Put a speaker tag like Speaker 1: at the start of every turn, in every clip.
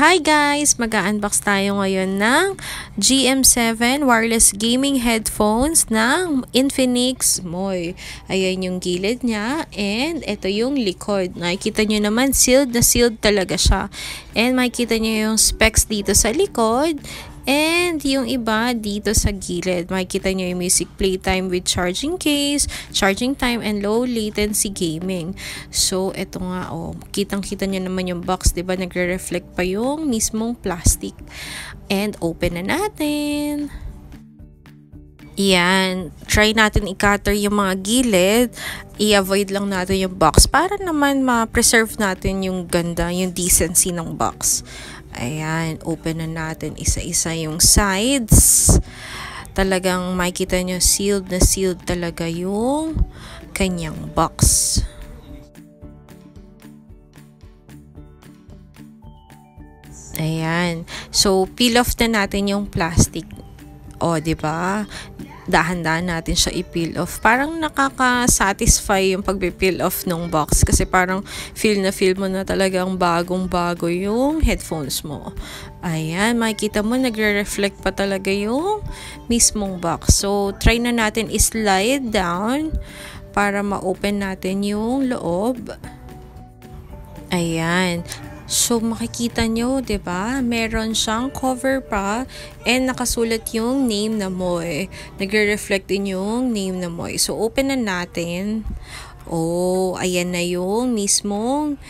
Speaker 1: Hi guys! Mag-unbox tayo ngayon ng GM7 wireless gaming headphones ng Infinix MOI. Ayan yung gilid niya and ito yung likod. Nakikita nyo naman sealed na sealed talaga siya. And makikita nyo yung specs dito sa likod. And yung iba dito sa gilid, makikita nyo yung music playtime with charging case, charging time, and low latency gaming. So, eto nga, kitang-kita nyo naman yung box, diba? Nagre-reflect pa yung mismong plastic. And open na natin. Yan. Try natin i-cutter yung mga gilid. I-avoid lang natin yung box para naman ma-preserve natin yung ganda, yung decency ng box. Ayan, open na natin isa-isa yung sides. Talagang makikita nyo sealed na sealed talaga yung kanyang box. Ayan. So, peel off na natin yung plastic. O, diba? Dahan-dahan natin siya i-peel off. Parang nakaka-satisfy yung pag-peel off ng box kasi parang feel mo na talagang bagong-bago yung headphones mo. Ayan, makikita mo nagre-reflect pa talaga yung mismong box. So, try na natin i-slide down para ma-open natin yung loob. Ayan. So, makikita nyo, diba? Meron siyang cover pa and nakasulat yung name na MOI. Nagre-reflect din yung name na MOI. So, open na natin. Oh, ayan na yung mismong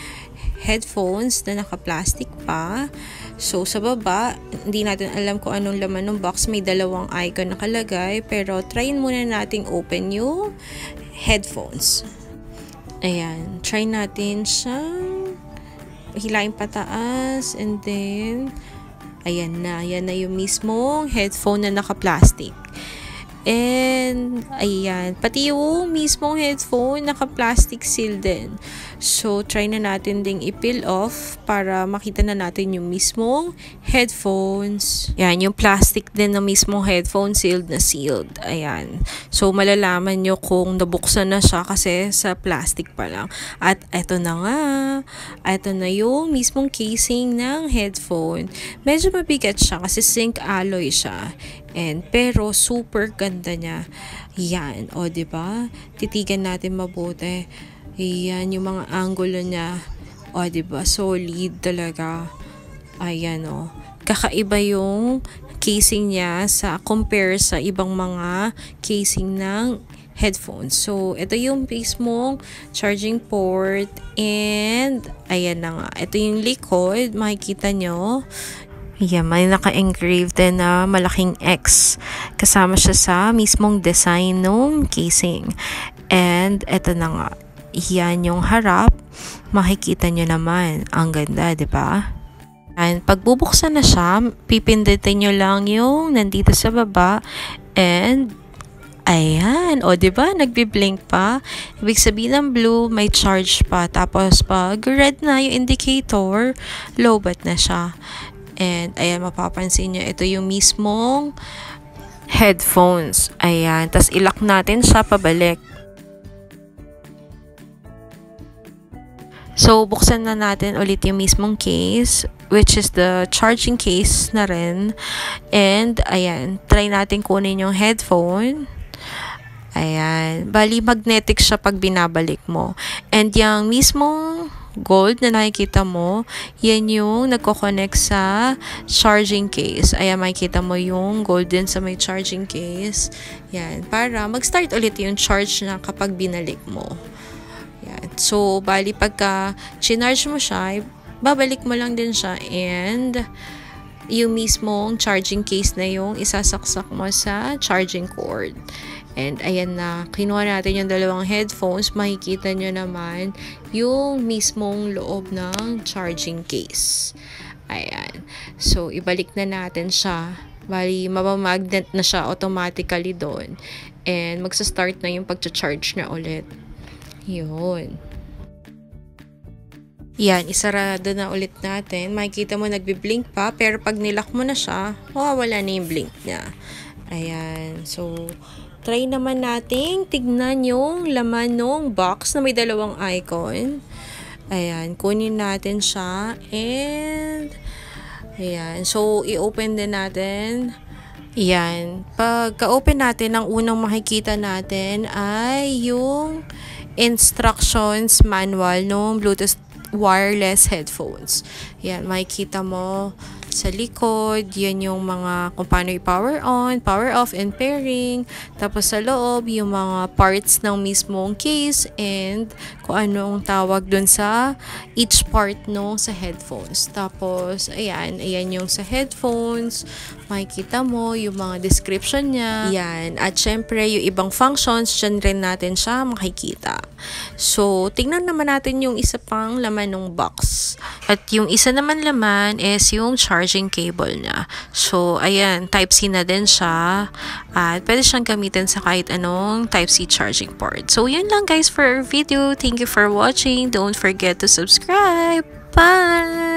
Speaker 1: headphones na naka-plastic pa. So, sa baba, hindi natin alam kung anong laman ng box. May dalawang icon nakalagay. Pero, tryin muna nating open yung headphones. Ayan. Try natin siyang hilahin pataas and then ayan na yung mismong headphone na naka-plastic. And ayan, pati yung mismong headphone naka-plastic seal din. So, try na natin ding i-peel off para makita na natin yung mismong headphones. Yan, yung plastic din ng mismong headphone sealed na sealed. Ayan. So, malalaman nyo kung nabuksan na siya kasi sa plastic pa lang. At eto na nga. Eto na yung mismong casing ng headphone. Medyo mabigat siya kasi zinc alloy siya. Pero super ganda niya. Yan, o diba? Titigan natin mabuti. Ayan, yung mga angulo niya. O, diba? Solid talaga. Ayan, o. Kakaiba yung casing niya compare sa ibang mga casing ng headphones. So, ito yung mismong charging port. And, ayan na nga. Ito yung likod. Makikita nyo. Ayan, may naka-engrave din na malaking X. Kasama siya sa mismong design ng casing. And, ito na nga. Yan yung harap. Makikita nyo naman. Ang ganda, di ba? And pag bubuksan na siya, pipindutin nyo lang yung nandito sa baba. And, ayan. O, di ba? Nagbi-blink pa. Ibig sabihin ng blue, may charge pa. Tapos, pag red na yung indicator, lowbat na siya. And, ayan, mapapansin nyo, ito yung mismong headphones. Ayan. Tapos, ilock natin siya pabalik. So, buksan na natin ulit yung mismong case, which is the charging case na rin. And, ayan, try natin kunin yung headphone. Ayan. Bali, magnetic siya pag binabalik mo. And yung mismong gold na nakikita mo, yan yung nagko-connect sa charging case. Ayan, makikita mo yung gold din sa may charging case. Yan, para mag-start ulit yung charge na kapag binalik mo. Yan. So, bali pagka chinarge mo siya, babalik mo lang din siya and yung mismong charging case na yung isasaksak mo sa charging cord. And ayan na, kinuha natin yung dalawang headphones. Makikita nyo naman yung mismong loob ng charging case. Ayan. So, ibalik na natin siya. Bali, mapamagnet na siya automatically doon. And magsa-start na yung pag-charge na ulit. Yun. Yan, isarado na ulit natin. Makikita mo nagbi-blink pa, pero pag nilock mo na siya, wala na yung blink niya. Ayan. So, try naman nating tignan yung laman ng box na may dalawang icon. Ayan, kunin natin siya and Ayan. So, i-open din natin. Ayan. Pagka-open natin, ang unang makikita natin ay yung instructions manual ng Bluetooth wireless headphones. Ayan. Makikita mo sa likod, yan yung mga kung paano i-power on, power off, and pairing. Tapos sa loob, yung mga parts ng mismong case and kung ano ang tawag dun sa each part no sa headphones. Tapos, ayan yung sa headphones. Makikita mo yung mga description niya. Yan. At syempre, yung ibang functions, dyan rin natin siya makikita. So, tingnan naman natin yung isa pang laman ng box. At yung isa naman laman is yung charging cable niya. So, ayan, Type-C na din siya. At pwede siyang gamitin sa kahit anong Type-C charging port. So, yun lang guys for our video. Thank you for watching. Don't forget to subscribe. Bye!